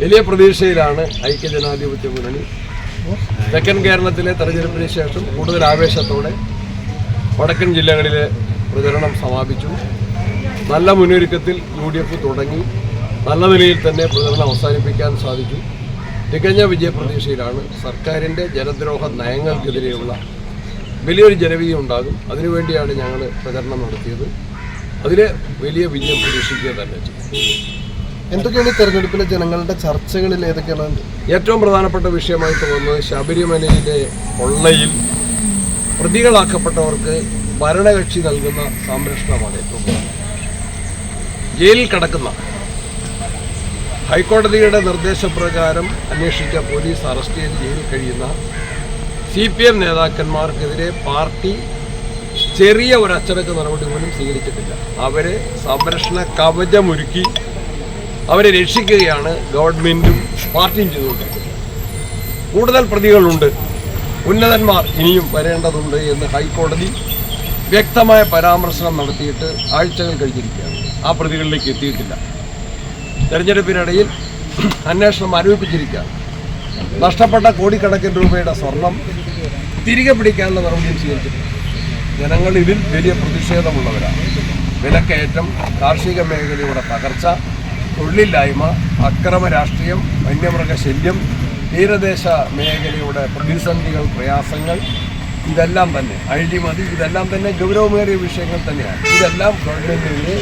വലിയ പ്രതീക്ഷയിലാണ് ഐക്യജനാധിപത്യ മുന്നണി. തെക്കൻ കേരളത്തിലെ തെരഞ്ഞെടുപ്പിന് ശേഷം കൂടുതൽ ആവേശത്തോടെ വടക്കൻ ജില്ലകളിലെ പ്രചരണം സമാപിച്ചു. നല്ല മുന്നൊരുക്കത്തിൽ UDF തുടങ്ങി. നല്ല നിലയിൽ തന്നെ പ്രചരണം അവസാനിപ്പിക്കാൻ സാധിച്ചു. തികഞ്ഞ വിജയപ്രതീക്ഷയിലാണ്. സർക്കാരിൻ്റെ ജനദ്രോഹ നയങ്ങൾക്കെതിരെയുള്ള വലിയൊരു ജനവിധി ഉണ്ടാകും. അതിനുവേണ്ടിയാണ് ഞങ്ങൾ പ്രചരണം നടത്തിയത്. അതിൽ വലിയ വിജയം പ്രതീക്ഷിക്കുക തന്നെ ചെയ്യും. എന്തൊക്കെയാണ് തെരഞ്ഞെടുപ്പിലെ ജനങ്ങളുടെ ചർച്ചകളിൽ ഏതൊക്കെയാണ്? ഏറ്റവും പ്രധാനപ്പെട്ട വിഷയമായിട്ട് വന്നത് ശബരിമലയിലെ കൊള്ളയിൽ പ്രതികളാക്കപ്പെട്ടവർക്ക് ഭരണകക്ഷി നൽകുന്ന സംരക്ഷണമാണ് ഏറ്റവും പ്രധാനം. ജയിലിൽ കിടക്കുന്ന ഹൈക്കോടതിയുടെ നിർദ്ദേശപ്രകാരം അന്വേഷിച്ച പോലീസ് അറസ്റ്റ് ചെയ്ത് ജയിലിൽ കഴിയുന്ന CPM നേതാക്കന്മാർക്കെതിരെ പാർട്ടി ചെറിയ ഒരു അച്ചടക്ക നടപടി പോലും സ്വീകരിച്ചിട്ടില്ല. അവരെ സംരക്ഷണ കവചമൊരുക്കി അവരെ രക്ഷിക്കുകയാണ് ഗവൺമെൻറ്റും പാർട്ടിയും ചെയ്തുകൊണ്ടിരിക്കുന്നത്. കൂടുതൽ പ്രതികളുണ്ട്, ഉന്നതന്മാർ ഇനിയും വരേണ്ടതുണ്ട് എന്ന് ഹൈക്കോടതി വ്യക്തമായ പരാമർശനം നടത്തിയിട്ട് ആഴ്ചകൾ കഴിഞ്ഞിരിക്കുകയാണ്. ആ പ്രതികളിലേക്ക് എത്തിയിട്ടില്ല. തെരഞ്ഞെടുപ്പിനിടയിൽ അന്വേഷണം ആരോപിച്ചിരിക്കുകയാണ്. നഷ്ടപ്പെട്ട കോടിക്കണക്കിന് രൂപയുടെ സ്വർണം തിരികെ പിടിക്കാനുള്ള നടപടിയും സ്വീകരിച്ചിട്ടുണ്ട്. ജനങ്ങൾ ഇതിൽ വലിയ പ്രതിഷേധമുള്ളവരാണ്. വിലക്കയറ്റം, കാർഷിക മേഖലയുടെ തകർച്ച, തൊഴിലില്ലായ്മ, അക്രമ രാഷ്ട്രീയം, വന്യമൃഗശല്യം, തീരദേശ മേഖലയുടെ പ്രതിസന്ധികൾ, പ്രയാസങ്ങൾ, ഇതെല്ലാം തന്നെ അഴിമതി, ഇതെല്ലാം തന്നെ ഗൗരവമേറിയ വിഷയങ്ങൾ തന്നെയാണ്. ഇതെല്ലാം ഗവൺമെൻറ്റിനെ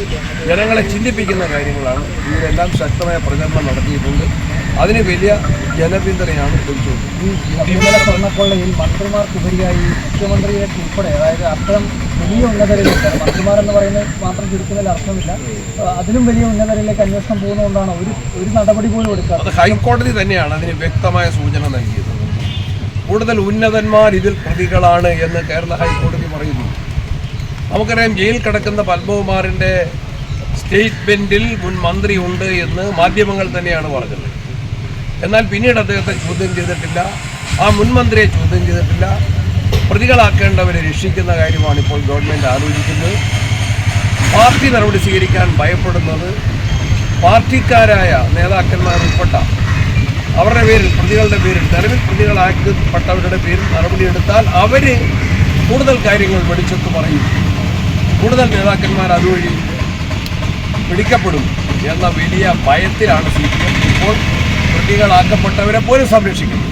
ജനങ്ങളെ ചിന്തിപ്പിക്കുന്ന കാര്യങ്ങളാണ്. ഇതിലെല്ലാം ശക്തമായ പ്രചരണം നടത്തിയിട്ടുണ്ട്. അതിന് വലിയ ജനപിന്തുണയാണ് ലഭിച്ചത്. ഈ സ്വർണ്ണക്കൊള്ളയിൽ മന്ത്രിമാർക്കുപരിയായി മുഖ്യമന്ത്രിയിലേക്ക് ഉൾപ്പെടെ, അതായത് അത്തരം വലിയ ഉന്നതരിലേക്ക്, മന്ത്രിമാരെന്ന് പറയുന്നത് മാത്രം ചുരുക്കുന്നതിൽ അർത്ഥമില്ല, അതിലും വലിയ ഉന്നതരിലേക്ക് അന്വേഷണം പോകുന്നതുകൊണ്ടാണ് ഒരു നടപടി പോലും എടുക്കാറ്. അത് ഹൈക്കോടതി തന്നെയാണ് അതിന് വ്യക്തമായ സൂചന നൽകിയത്. കൂടുതൽ ഉന്നതന്മാർ ഇതിൽ പ്രതികളാണ് എന്ന് കേരള ഹൈക്കോടതി പറയുന്നു. നമുക്കറിയാം, ജയിൽ കിടക്കുന്ന പത്മകുമാറിൻ്റെ സ്റ്റേറ്റ്മെൻറ്റിൽ മുൻ മന്ത്രി ഉണ്ട് എന്ന് മാധ്യമങ്ങൾ തന്നെയാണ് പറഞ്ഞത്. എന്നാൽ പിന്നീട് അദ്ദേഹത്തെ ചോദ്യം ചെയ്തിട്ടില്ല, ആ മുൻ മന്ത്രിയെ ചോദ്യം ചെയ്തിട്ടില്ല. പ്രതികളാക്കേണ്ടവരെ രക്ഷിക്കുന്ന കാര്യമാണ് ഇപ്പോൾ ഗവൺമെൻറ് ആലോചിക്കുന്നത്. പാർട്ടി നടപടി സ്വീകരിക്കാൻ ഭയപ്പെടുന്നത് പാർട്ടിക്കാരായ നേതാക്കന്മാർ ഉൾപ്പെട്ട അവരുടെ പേരിൽ, പ്രതികളുടെ പേരിൽ, നിലവിൽ പ്രതികളാക്കപ്പെട്ടവരുടെ പേരിൽ നടപടിയെടുത്താൽ അവർ കൂടുതൽ കാര്യങ്ങൾ വെളിച്ചത്ത് പറയും. കൂടുതൽ നേതാക്കന്മാർ അതുവഴി പിടിക്കപ്പെടും എന്ന വലിയ ഭയത്തിലാണ് CPM ഇപ്പോൾ പ്രതികളാക്കപ്പെട്ടവരെ പോലും സംരക്ഷിക്കുന്നത്.